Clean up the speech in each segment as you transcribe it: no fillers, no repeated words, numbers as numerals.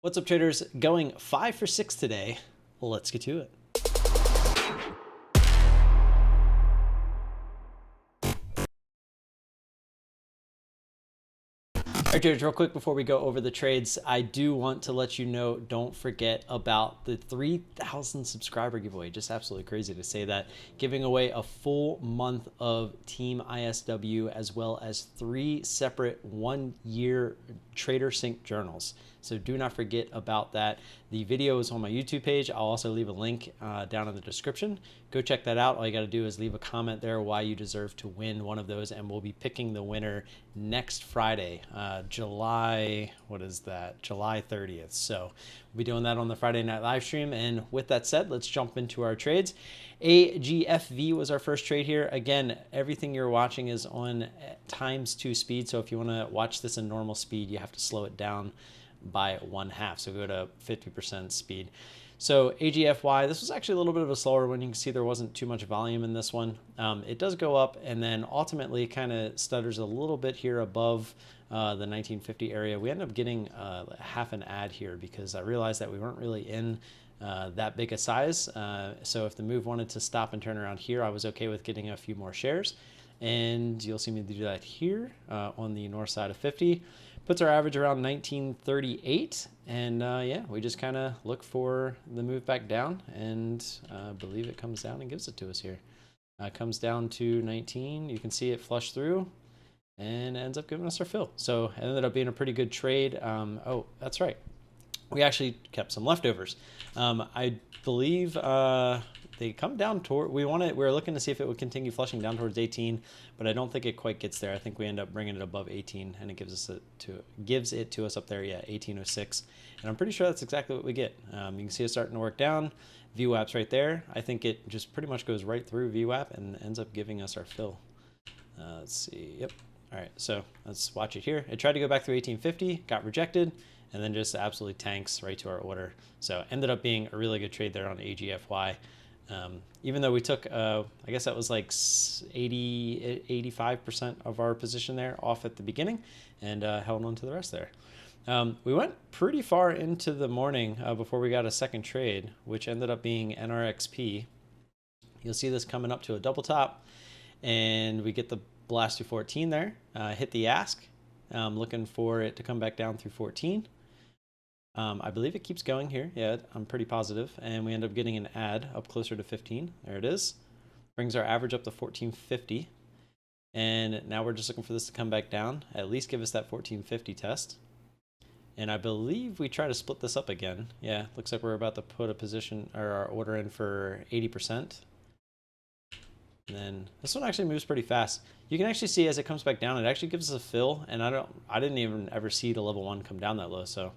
What's up, traders? Going 5 for 6 today. Let's get to it. All right, traders, real quick before we go over the trades, I do want to let you know, don't forget about the 3,000 subscriber giveaway. Just absolutely crazy to say that. Giving away a full month of Team ISW as well as 3 separate 1-year TraderSync journals. So do not forget about that. The video is on my YouTube page. I'll also leave a link down in the description. Go check that out. All you got to do is leave a comment there why you deserve to win one of those, and we'll be picking the winner next Friday, July 30th. So we'll be doing that on the Friday night live stream. And with that said, let's jump into our trades. AGFY was our first trade here. Again, everything you're watching is on ×2 speed. So if you want to watch this in normal speed, you have to slow it down by 1/2. So go to 50% speed. So AGFY, this was actually a little bit of a slower one. You can see there wasn't too much volume in this one. It does go up and then ultimately kind of stutters a little bit here above the 1950 area. We end up getting half an ad here because I realized that we weren't really in that big a size. So if the move wanted to stop and turn around here, I was okay with getting a few more shares. And you'll see me do that here on the north side of 50. Puts our average around 1938, and yeah, we just kind of look for the move back down, and believe it comes down and gives it to us here. Comes down to 19. You can see it flush through, and ends up giving us our fill. So it ended up being a pretty good trade. Oh, that's right. We actually kept some leftovers. I believe they come down toward, we were looking to see if it would continue flushing down towards 18, but I don't think it quite gets there. I think we end up bringing it above 18, and it gives it to us up there. Yeah, 1806, and I'm pretty sure that's exactly what we get. You can see it starting to work down. VWAP's right there. I think it just pretty much goes right through VWAP and ends up giving us our fill. Let's see. Yep. All right. So let's watch it here. It tried to go back through 1850, got rejected, and then just absolutely tanks right to our order. So ended up being a really good trade there on AGFY. Even though we took, I guess that was like 85% of our position there off at the beginning, and held on to the rest there. We went pretty far into the morning before we got a second trade, which ended up being NRXP. You'll see this coming up to a double top, and we get the blast to 14 there, hit the ask. Looking for it to come back down through 14. I believe it keeps going here. Yeah, I'm pretty positive. And we end up getting an ad up closer to 15. There it is. Brings our average up to 1450. And now we're just looking for this to come back down, at least give us that 1450 test. And I believe we try to split this up again. Yeah, looks like we're about to put a position or our order in for 80%. And then this one actually moves pretty fast. You can actually see as it comes back down, it actually gives us a fill. And I didn't even ever see the level 1 come down that low. So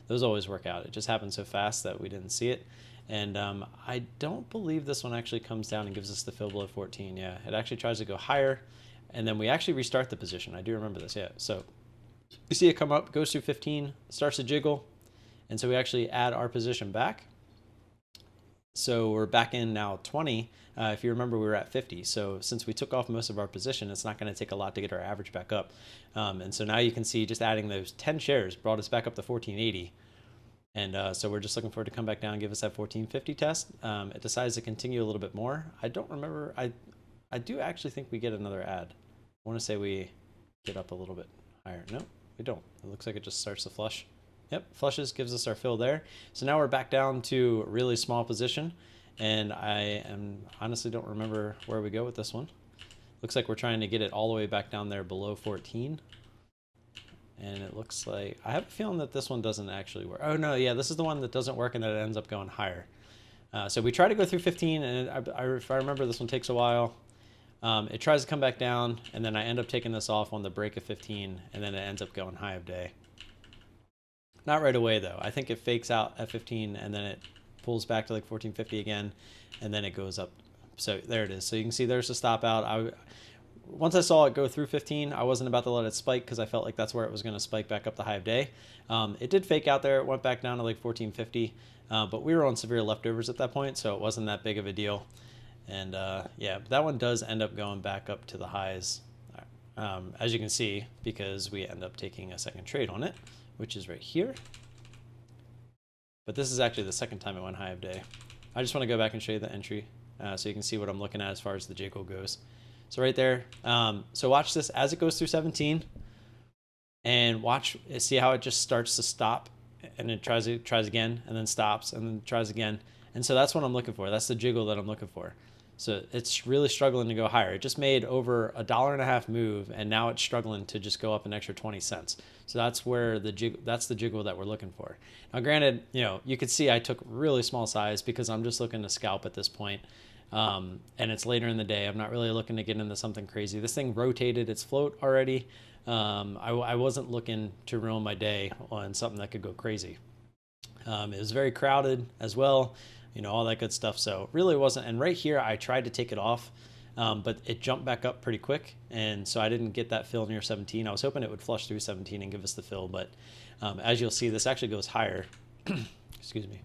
those always work out. It just happened so fast that we didn't see it. And I don't believe this one actually comes down and gives us the fill below 14. Yeah, it actually tries to go higher. And then we actually restart the position. I do remember this, yeah. So you see it come up, goes through 15, starts to jiggle. And so we actually add our position back. So we're back in now 20. If you remember, we were at 50. So since we took off most of our position, it's not going to take a lot to get our average back up. And so now you can see just adding those 10 shares brought us back up to 1480. And so we're just looking for it to come back down and give us that 1450 test. It decides to continue a little bit more. I don't remember. I do actually think we get another ad. I want to say we get up a little bit higher. No, we don't. It looks like it just starts to flush. Yep, flushes, gives us our fill there. So now we're back down to a really small position, and I honestly don't remember where we go with this one. Looks like we're trying to get it all the way back down there below 14. And it looks like, I have a feeling that this one doesn't actually work. Oh no, yeah, this is the one that doesn't work and that it ends up going higher. So we try to go through 15, and if I remember, this one takes a while. It tries to come back down, and then I end up taking this off on the break of 15, and then it ends up going high of day. Not right away though. I think it fakes out at 15 and then it pulls back to like 1450 again, and then it goes up. So there it is. So you can see there's the stop out. Once I saw it go through 15, I wasn't about to let it spike because I felt like that's where it was going to spike back up the high of day. It did fake out there. It went back down to like 1450, but we were on severe leftovers at that point, so it wasn't that big of a deal. And yeah, that one does end up going back up to the highs, as you can see, because we end up taking a second trade on it, which is right here. but this is actually the second time it went high of day. I just want to go back and show you the entry so you can see what I'm looking at as far as the jiggle goes. So right there, so watch this as it goes through 17, and see how it just starts to stop, and it tries again, and then stops, and then tries again. And so that's what I'm looking for. That's the jiggle that I'm looking for. So it's really struggling to go higher. It just made over $1.50 move, and now it's struggling to just go up an extra 20 cents. So that's where that's the jiggle that we're looking for. Now, granted, you could see I took really small size because I'm just looking to scalp at this point. And it's later in the day. I'm not really looking to get into something crazy. This thing rotated its float already. I wasn't looking to ruin my day on something that could go crazy. It was very crowded as well. All that good stuff. So really wasn't, and right here, I tried to take it off, but it jumped back up pretty quick. And so I didn't get that fill near 17. I was hoping it would flush through 17 and give us the fill, but as you'll see, this actually goes higher. Excuse me.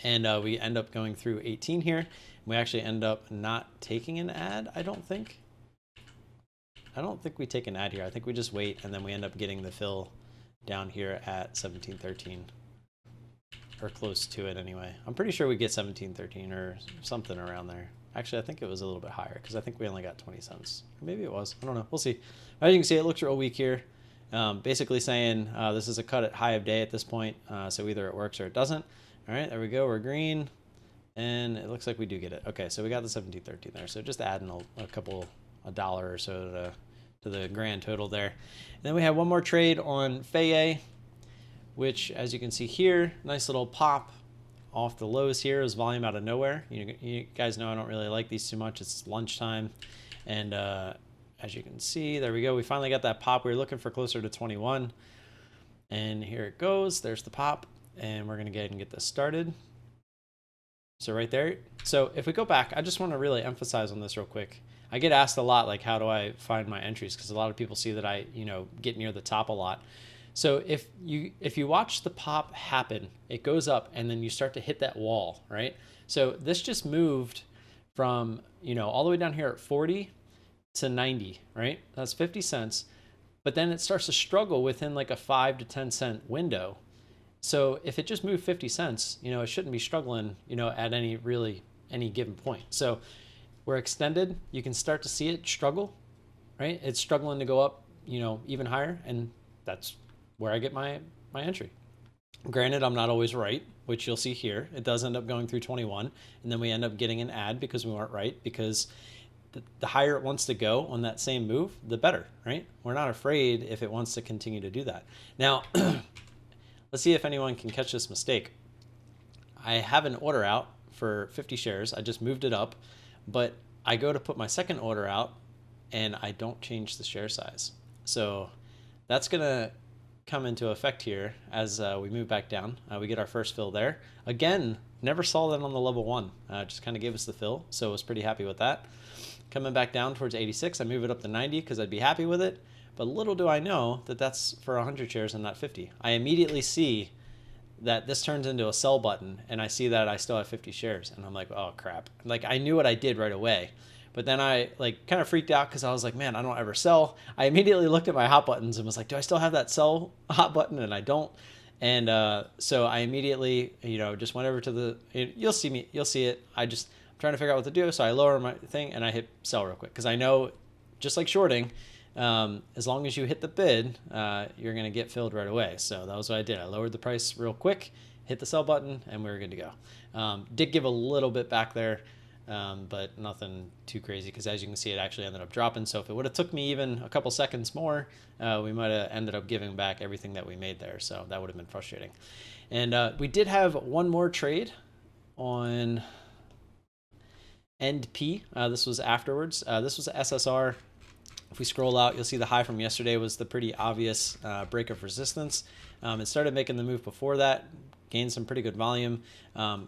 And we end up going through 18 here. We actually end up not taking an ad, I don't think. I don't think we take an ad here. I think we just wait, and then we end up getting the fill down here at 17.13. Or close to it anyway. I'm pretty sure we get 17.13 or something around there. Actually, I think it was a little bit higher because I think we only got 20 cents. Maybe it was. I don't know. We'll see. As you can see, it looks real weak here. Basically saying this is a cut at high of day at this point. So either it works or it doesn't. All right, there we go. We're green. And it looks like we do get it. Okay, so we got the 17.13 there. So just adding a dollar or so to the grand total there. And then we have one more trade on FEYE, which, as you can see here, nice little pop off the lows here is volume out of nowhere. You guys know I don't really like these too much. It's lunchtime. And as you can see, there we go. We finally got that pop. We were looking for closer to 21. And here it goes. There's the pop. And we're going to go ahead and get this started. So right there. So if we go back, I just want to really emphasize on this real quick. I get asked a lot, like, how do I find my entries? Because a lot of people see that I, get near the top a lot. So if you watch the pop happen, it goes up and then you start to hit that wall, right? So this just moved from, all the way down here at 40 to 90, right? That's 50 cents. But then it starts to struggle within like a 5 to 10 cent window. So if it just moved 50 cents, it shouldn't be struggling, at any given point. So we're extended, you can start to see it struggle, right? It's struggling to go up, even higher, and that's where I get my entry. Granted, I'm not always right, which you'll see here. It does end up going through 21, and then we end up getting an ad because we weren't right, because the higher it wants to go on that same move, the better, right? We're not afraid if it wants to continue to do that. Now, let's see if anyone can catch this mistake. I have an order out for 50 shares. I just moved it up, but I go to put my second order out and I don't change the share size. So that's gonna come into effect here as we move back down. We get our first fill there. Again, never saw that on the level 1. Just kind of gave us the fill, so I was pretty happy with that. Coming back down towards 86, I move it up to 90 because I'd be happy with it. But little do I know that that's for 100 shares and not 50. I immediately see that this turns into a sell button, and I see that I still have 50 shares, and I'm like, oh crap. Like, I knew what I did right away, but then I kind of freaked out because I was like, man, I don't ever sell. I immediately looked at my hot buttons and was like, do I still have that sell hot button? And I don't. And so I immediately, just went over to the, you'll see it. I'm trying to figure out what to do. So I lower my thing and I hit sell real quick because I know, just like shorting, as long as you hit the bid, you're going to get filled right away. So that was what I did. I lowered the price real quick, hit the sell button, and we were good to go. Did give a little bit back there, but nothing too crazy because, as you can see, it actually ended up dropping. So if it would have took me even a couple seconds more, we might have ended up giving back everything that we made there. So that would have been frustrating. And we did have one more trade on ENDP. This was afterwards. This was SSR. If we scroll out, you'll see the high from yesterday was the pretty obvious break of resistance. It started making the move before that, gained some pretty good volume.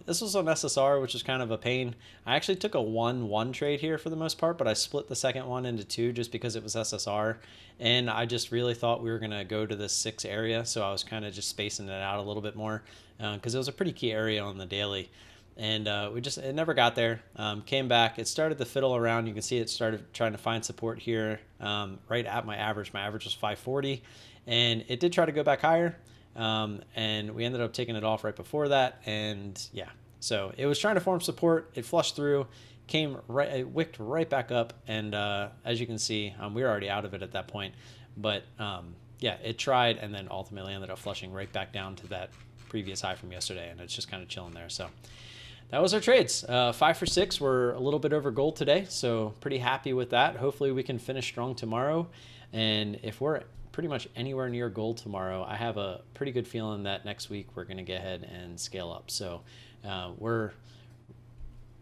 This was on SSR, which is kind of a pain. I actually took a 1-1 trade here for the most part, but I split the second one into 2 just because it was SSR. And I just really thought we were going to go to this 6 area, so I was kind of just spacing it out a little bit more because it was a pretty key area on the daily. And it never got there. Came back. It started to fiddle around. You can see it started trying to find support here right at my average. My average was 540, and it did try to go back higher, and we ended up taking it off right before that. And yeah, so it was trying to form support. It flushed through, came right, it wicked right back up, and as you can see, we were already out of it at that point. But yeah, it tried, and then ultimately ended up flushing right back down to that previous high from yesterday, and it's just kind of chilling there. So that was our trades. 5 for 6. We're a little bit over gold today, so pretty happy with that. Hopefully we can finish strong tomorrow, and if we're pretty much anywhere near gold tomorrow, I have a pretty good feeling that next week we're going to get ahead and scale up. So we're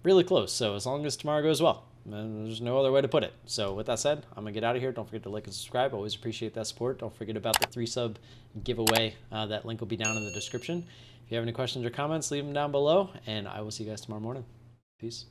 really close. So as long as tomorrow goes well, there's no other way to put it. So with that said, I'm gonna get out of here. Don't forget to like and subscribe. Always appreciate that support. Don't forget about the 3-sub giveaway. That link will be down in the description. If you have any questions or comments, leave them down below, and I will see you guys tomorrow morning. Peace.